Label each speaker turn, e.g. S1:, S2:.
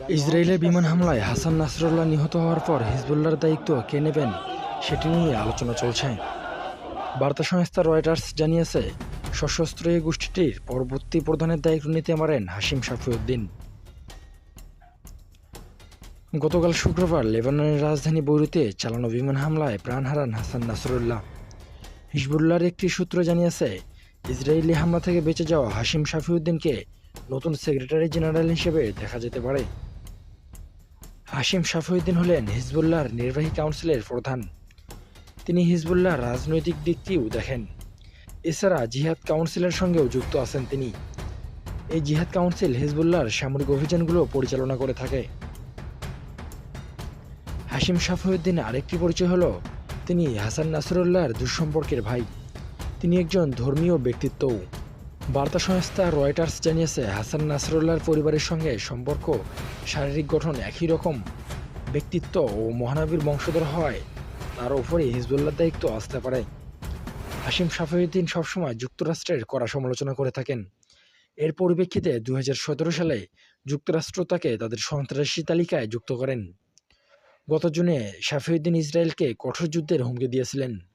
S1: ইসরায়েলের বিমান হামলায় হাসান নাসরুল্লাহ নিহত হওয়ার পর হিজবুল্লাহর দায়িত্ব কে নেবেন সেটি নিয়ে আলোচনা চলছে। বার্তা সংস্থা রয়টার্স জানিয়েছে, সশস্ত্র এই গোষ্ঠীটির পরবর্তী প্রধানের দায়িত্ব নিতে পারেন হাশিম সাফিউদ্দিন। গতকাল শুক্রবার লেবাননের রাজধানী বৈরুতে চালানো বিমান হামলায় প্রাণ হারান হাসান নাসরুল্লাহ। হিজবুল্লাহর একটি সূত্র জানিয়েছে, ইসরায়েলি হামলা থেকে বেঁচে যাওয়া হাশিম সাফিউদ্দিনকে নতুন সেক্রেটারি জেনারেল হিসেবে দেখা যেতে পারে। হাশিম সাফিউদ্দিন হলেন হিজবুল্লাহর নির্বাহী কাউন্সিলের প্রধান। তিনি হিজবুল্লাহর রাজনৈতিক দিকটিও দেখেন। এছাড়া জিহাদ কাউন্সিলের সঙ্গেও যুক্ত আছেন তিনি। এই জিহাদ কাউন্সিল হিজবুল্লাহর সামরিক অভিযানগুলো পরিচালনা করে থাকে। হাশিম সাফিউদ্দিনের আরেকটি পরিচয় হলো, তিনি হাসান নাসরুল্লাহর দুঃসম্পর্কের ভাই। তিনি একজন ধর্মীয় ব্যক্তিত্বও। বার্তা সংস্থা রয়টার্স জানিয়েছে, হাসান নাসরুল্লাহর পরিবারের সঙ্গে সম্পর্ক, শারীরিক গঠন একই রকম, ব্যক্তিত্ব ও মহানবীর বংশধর হওয়ায় তার উপরে হিজবুল্লাহর দায়িত্ব আসতে পারে। হাশিম সাফিউদ্দিন সবসময় যুক্তরাষ্ট্রের কড়া সমালোচনা করে থাকেন। এর পরিপ্রেক্ষিতে 2017 সালে যুক্তরাষ্ট্র তাকে তাদের সন্ত্রাসী তালিকায় যুক্ত করেন। গত জুনে সাফিউদ্দিন ইসরায়েলকে কঠোর যুদ্ধের হুমকি দিয়েছিলেন।